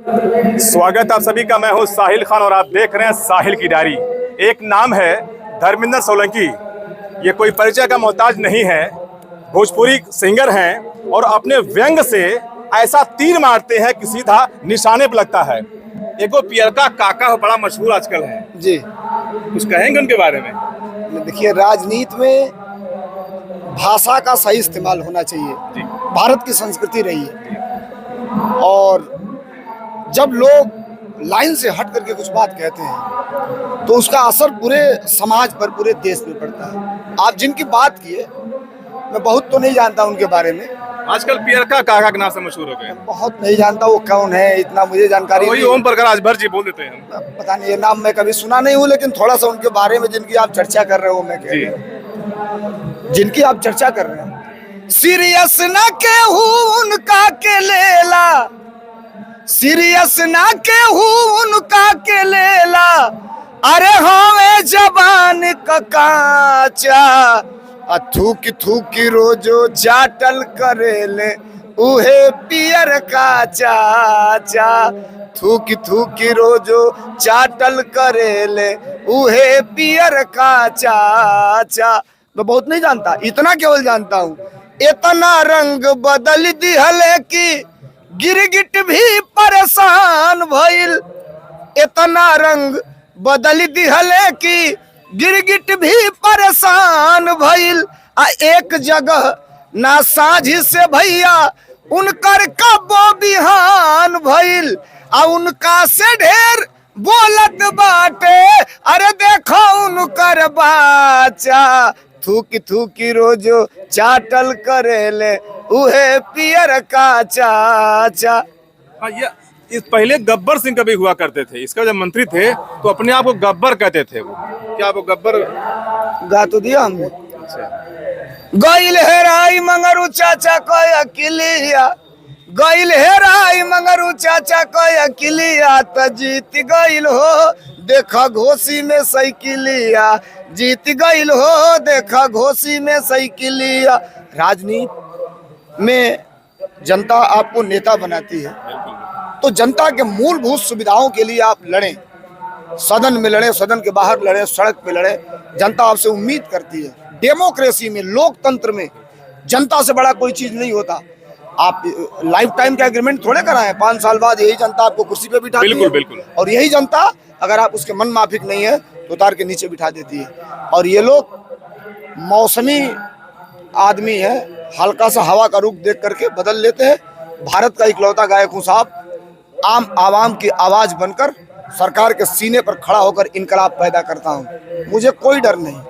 स्वागत आप सभी का। मैं हूं साहिल खान और आप देख रहे हैं साहिल की डायरी। एक नाम है धर्मेंद्र सोलंकी। ये कोई परिचय का मोहताज नहीं है। भोजपुरी सिंगर हैं और अपने व्यंग से ऐसा तीर मारते हैं कि सीधा निशाने पर लगता है। एगो पियरका काका बड़ा मशहूर आजकल है जी। कुछ कहेंगे उनके बारे में? देखिए, राजनीति में भाषा का सही इस्तेमाल होना चाहिए। भारत की संस्कृति रही है और जब लोग लाइन से हट करके कुछ बात कहते हैं तो उसका असर पूरे समाज पर, पूरे देश में पड़ता है। आप जिनकी बात किए, मैं बहुत तो नहीं जानता उनके बारे में। आजकल पियरका काका के नाम से मशहूर हो गए। बहुत नहीं जानता वो कौन है, इतना मुझे जानकारी वही ओम प्रकाश राजभर जी बोल देते हैं। पता नहीं, ये नाम मैं कभी सुना नहीं हूँ, लेकिन थोड़ा सा उनके बारे में जिनकी आप चर्चा कर रहे हो, मैं कह रहा हूँ जिनकी आप चर्चा कर रहे हैं। सीरियस न केहू उनका के लेला, सीरियस ना केहू उनका के लेला, अरे हमें जबान का काचा, थूक थूकी रोजो चाटल करेले उहे पियर का चाचा, थूक थूकी रोजो चाटल करेले उहे पियर का चाचा। मैं बहुत नहीं जानता, इतना केवल जानता हूँ, इतना रंग बदल दिहले की गिरगिट भी परेशान भइल, इतना रंग बदल दिहले की गिरगिट भी परेशान भइल। आ एक जगह ना साझी से भैया उनकर कबो बिहान भइल, आ उनका से ढेर बोलत बाटे, अरे देखो उनकर बाचा, थूकी थूकी रोजो चाटल करेले उहे पियर का चाचा। इस पहले गब्बर सिंह कभी हुआ करते थे। इसका जब मंत्री थे तो अपने आप को गब्बर कहते थे। वो क्या वो गब्बर गा तो दिया हमने। अच्छा। गइल हेराई मंगरू चाचा को अकिलिया, गइल हेराई मंगरू चाचा को अकिलिया, त जीत गइल हो देखा घोसी में साइकिलिया, जीत गइल हो देखा घोसी में साइकिलिया। राजनीति में जनता आपको नेता बनाती है तो जनता के मूलभूत सुविधाओं के लिए आप लड़ें, सदन में लड़ें, सदन के बाहर लड़ें, सड़क पे लड़ें। जनता आपसे उम्मीद करती है। डेमोक्रेसी में, लोकतंत्र में जनता से बड़ा कोई चीज नहीं होता। आप लाइफ टाइम का एग्रीमेंट थोड़े कराएं, 5 साल बाद यही जनता आपको कुर्सी पे बिठाती है। बिल्कुल बिल्कुल। और यही जनता अगर आप उसके मन माफिक नहीं है तो उतार के नीचे बिठा देती है। और ये लोग मौसमी आदमी है, हल्का सा हवा का रुख देख करके बदल लेते हैं। भारत का इकलौता गायक हूँ साहब, आम आवाम की आवाज बनकर सरकार के सीने पर खड़ा होकर इनकलाब पैदा करता हूँ। मुझे कोई डर नहीं।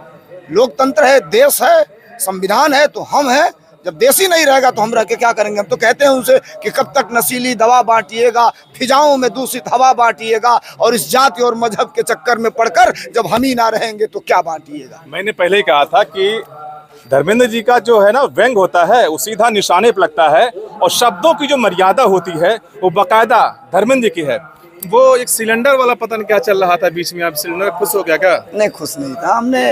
लोकतंत्र है, देश है, संविधान है, तो हम हैं। जब देश ही नहीं रहेगा तो हम रह के क्या करेंगे? हम तो कहते हैं उनसे कि कब तक नशीली दवा बांटिएगा, फिजाओं में दूषित हवा बांटिएगा, और इस जाति और मजहब के चक्कर में पड़कर जब हम ही ना रहेंगे तो क्या बांटिएगा? मैंने पहले ही कहा था कि धर्मेंद्र जी का जो है ना व्यंग होता है वो सीधा निशाने पर लगता है, और शब्दों की जो मर्यादा होती है वो बाकायदा धर्मेंद्र जी की है। वो एक सिलेंडर वाला पता नहीं क्या चल रहा था बीच में, आप सिलेंडर खुश हो गया क्या? नहीं, खुश नहीं था। हमने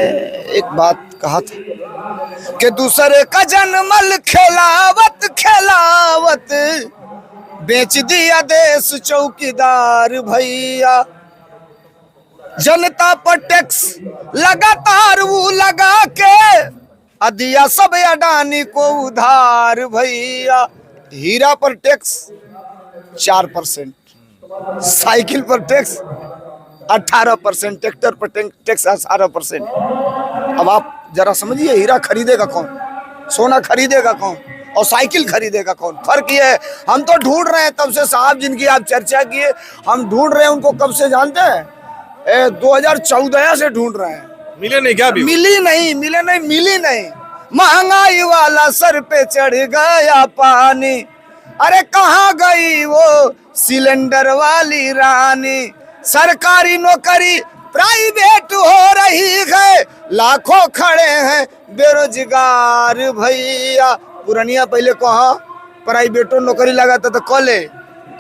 एक बात कहा था कि दूसरे का जनमल खेलावत खेलावत बेच दिया देश चौकीदार भैया, जनता पर टैक्स लगातार वो लगा के दिया सब अडानी को उधार भैया। हीरा पर टैक्स 4%, साइकिल पर टैक्स 18%, ट्रैक्टर पर टैक्स 18%। अब आप जरा समझिए, हीरा खरीदेगा कौन, सोना खरीदेगा कौन, और साइकिल खरीदेगा कौन? फर्क ये है। हम तो ढूंढ रहे हैं तब से साहब, जिनकी आप चर्चा किए, हम ढूंढ रहे हैं उनको कब से जानते हैं? 2014 से ढूंढ रहे हैं। मिले नहीं क्या? मिली नहीं, मिले नहीं, मिली नहीं। महंगाई वाला सर पे चढ़ गया पानी, अरे कहाँ गई वो सिलेंडर वाली रानी? सरकारी नौकरी प्राइवेट हो रही है, लाखों खड़े हैं बेरोजगार भैया। पुरनिया पहले कहा प्राइवेटो नौकरी लगाता तो कले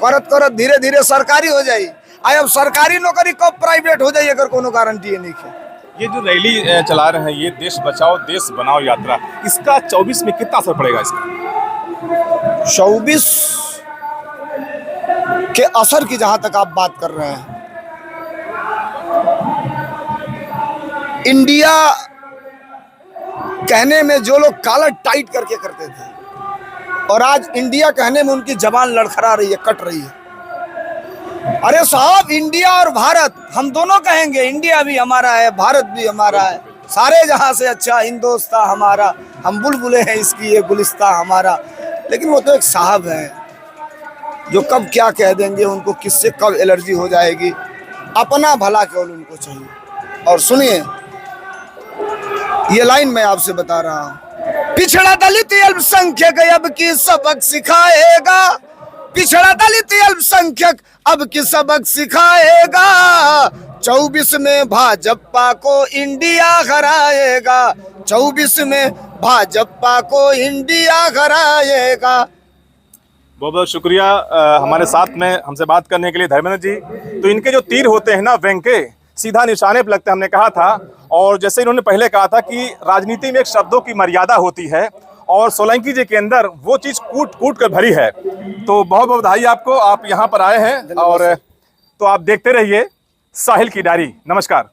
करत करत धीरे धीरे सरकारी हो जाई। अब सरकारी नौकरी कब प्राइवेट हो जाए अगर कोनो गारंटी नहीं है। ये जो रैली चला रहे हैं, ये देश बचाओ देश बनाओ यात्रा, इसका 24 में कितना असर पड़ेगा? इसका 24 के असर की जहां तक आप बात कर रहे हैं, इंडिया कहने में जो लोग कॉलर टाइट करके करते थे, और आज इंडिया कहने में उनकी जबान लड़खड़ा रही है, कट रही है। अरे साहब, इंडिया और भारत हम दोनों कहेंगे, इंडिया भी हमारा है, भारत भी हमारा है, सारे जहां से अच्छा हिंदुस्तान हमारा, हम बुलबुले हैं इसकी, ये गुलिस्तान हमारा। लेकिन वो तो एक साहब हैं जो कब क्या कह देंगे, उनको किससे कब एलर्जी हो जाएगी, अपना भला केवल उनको चाहिए। और सुनिए, ये लाइन मैं आपसे बता रहा हूं, पिछड़ा दलित अल्पसंख्यक अब की सबक सिखाएगा, पिछड़ा दलित अल्पसंख्यक अब की सबक सिखाएगा, 24 में भाजपा को इंडिया हराएगा, 24 में भाजपा को इंडिया हराएगा। बहुत बहुत शुक्रिया हमारे साथ में हमसे बात करने के लिए धर्मेंद्र जी। तो इनके जो तीर होते हैं ना, व्यंग के सीधा निशाने पर लगता है, हमने कहा था। और जैसे इन्होंने पहले कहा था कि राजनीति में एक शब्दों की मर्यादा होती है, और सोलंकी जी के अंदर वो चीज़ कूट कूट कर भरी है। तो बहुत बहुत बधाई आपको, आप यहाँ पर आए हैं। और तो आप देखते रहिए साहिल की डायरी। नमस्कार।